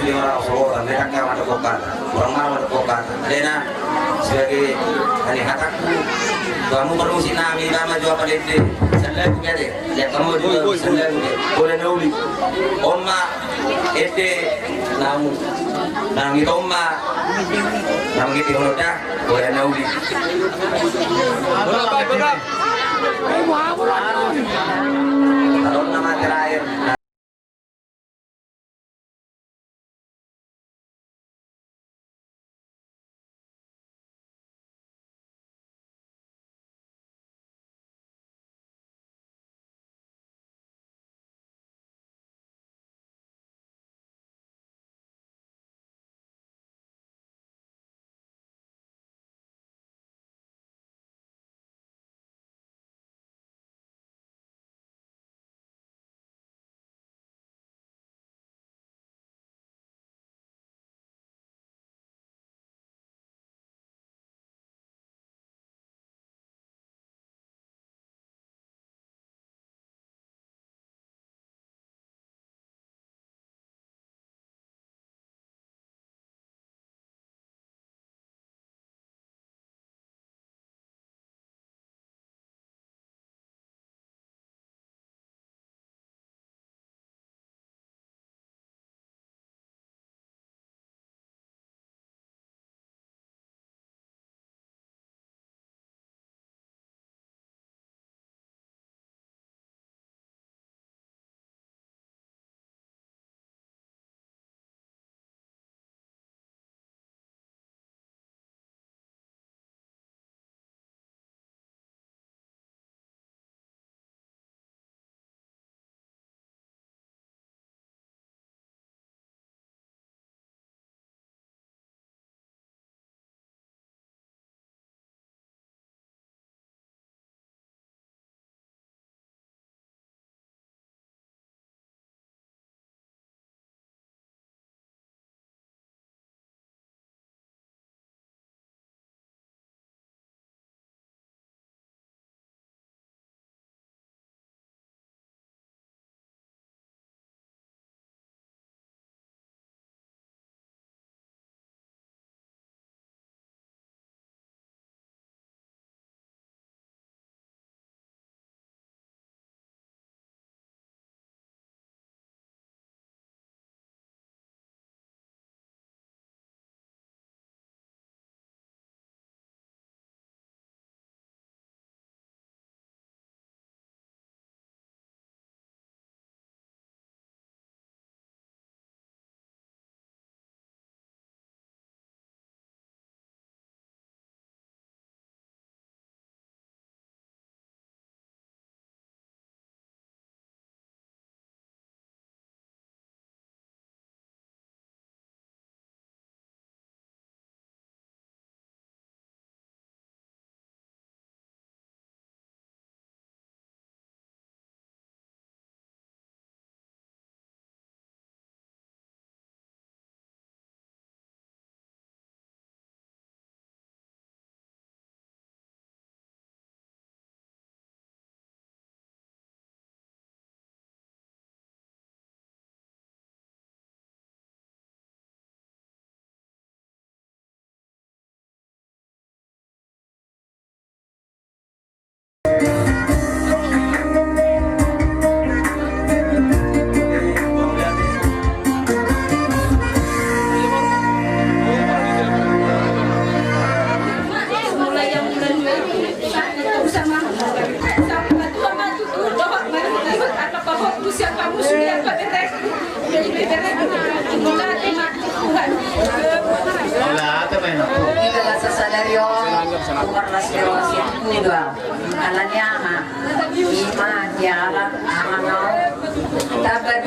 asli orang Solo, mereka kan ada kokan, orang mana ada kokan. Adena sebagai hari hataku, kamu bermusik nami nama jawab palette. Selalu begini, lihat kamu juga selalu boleh nauli. Oma, namu, itu oma, namu kita honoda boleh nauli. Kalau nama terakhir.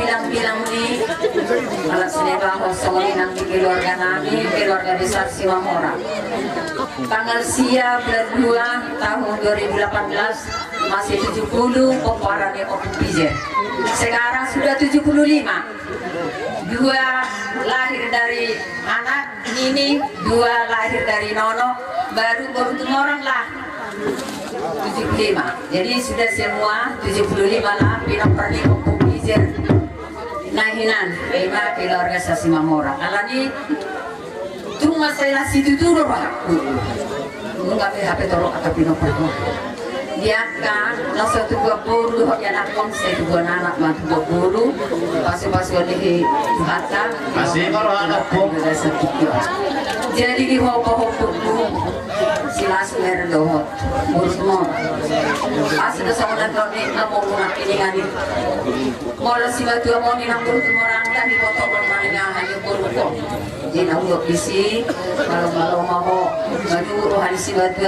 bilang-bilang di alat sineba Hosoli nang di keluarga nami, keluarga besar Simamora. Tanggal sia bulan 2 tahun 2018 masih 70 peparane Opupizer. Sekarang sudah 75. 2 lahir dari anak Nini, 2 lahir dari Nono, baru beruntung orang lah 75. Jadi sudah semua 75 lah pinang perni Opupizer. nahinan lima keluarga sa Simamora. Alani tuma saya situ dulu pak. Nggak HP tolong atau pinopano. Dia kan nasa 20 yan akong sa 2 anak man 20 pasu-pasu di bata Masih baru anak po. jadi di hopo-hopo sila sumer dohot urus mo asal sa mga drone na mo muna piningani mola si batu mo ni nang urus mo rangka di foto mo maningahan yung puro ko di na ulo bisi malo-malo mo maduro hali si batu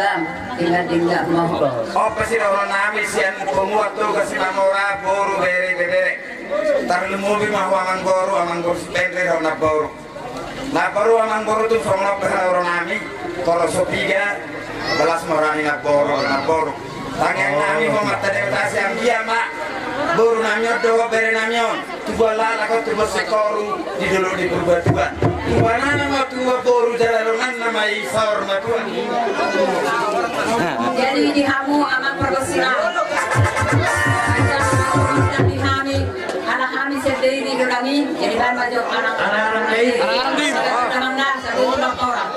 tinggal mo Apa sih orang namis yang pemuat tuh kasih Mamora boru bere tar lumubi mah amang boru pendek na boru amang boru tuh sama orang nami kalau sopiga belas morani na boru tangan nami mau mata dewasa yang dia mak boru namio do bere namio tuh lala kau tuh sekoru di dulu di dua Wana nama tua boru jalanan nama isor matua. Jadi di hamu aman persilang. Dan di kami anak kami sendiri kami jadi bahan baju anak-anak ini. Anak-anak satu orang.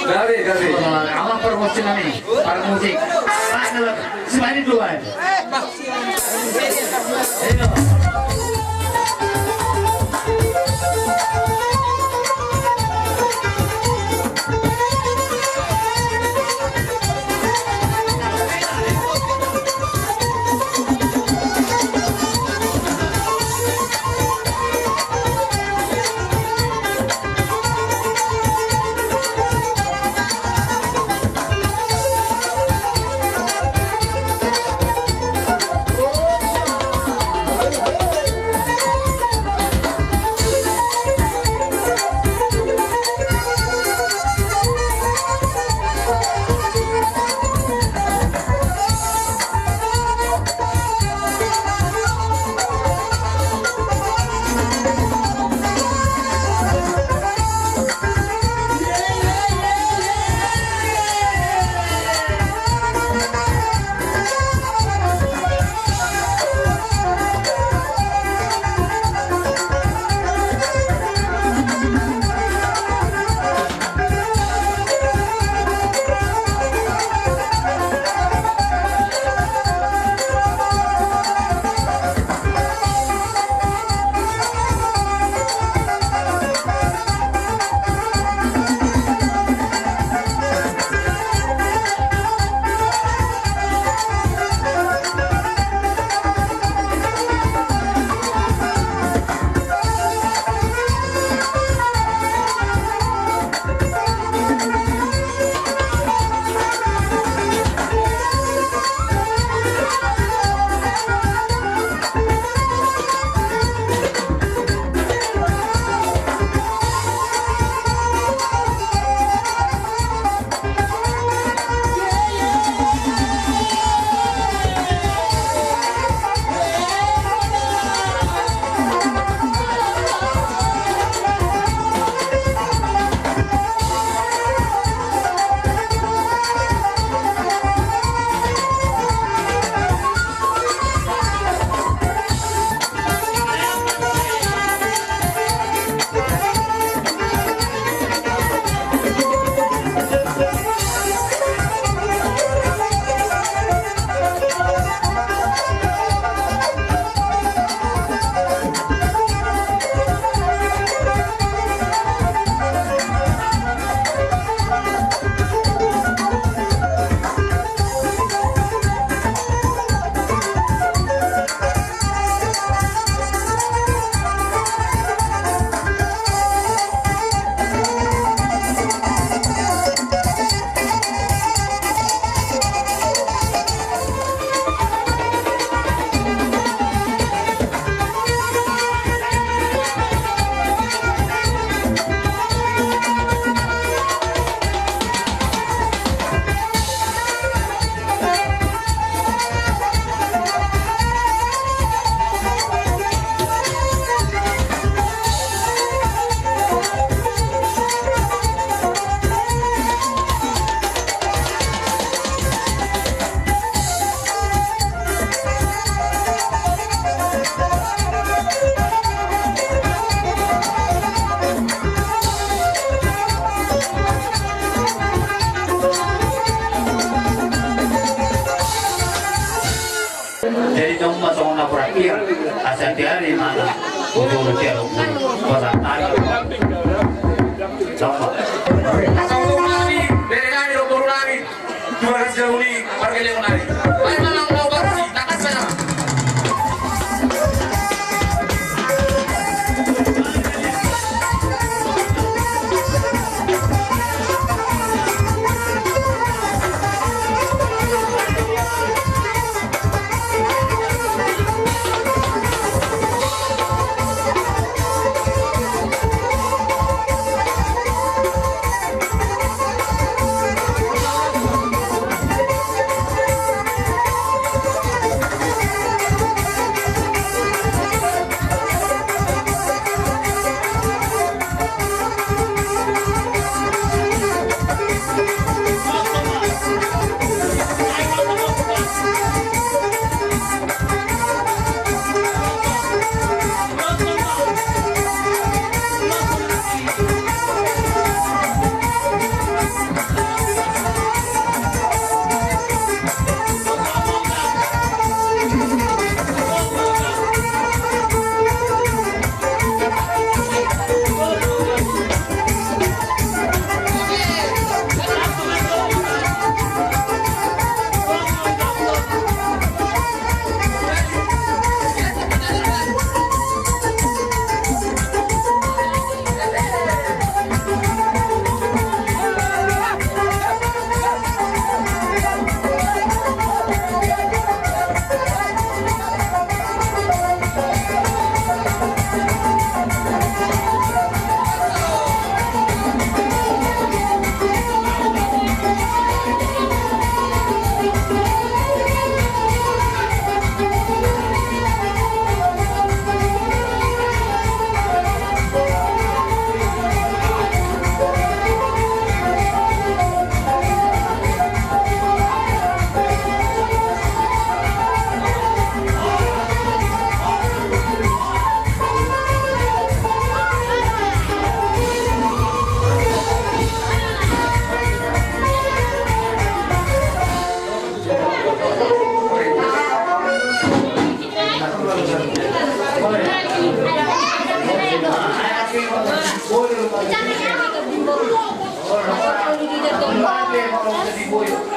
Gabi. Awak promosi nih, para musik. Selain itu kan. Asal-tiari mana untuk tiar pasal tari sama. Asal lagi, dari kami dokter lagi, 200 jauh ni, pergi lewat lagi. Baik malam mau bersih, tak sana. Boyo.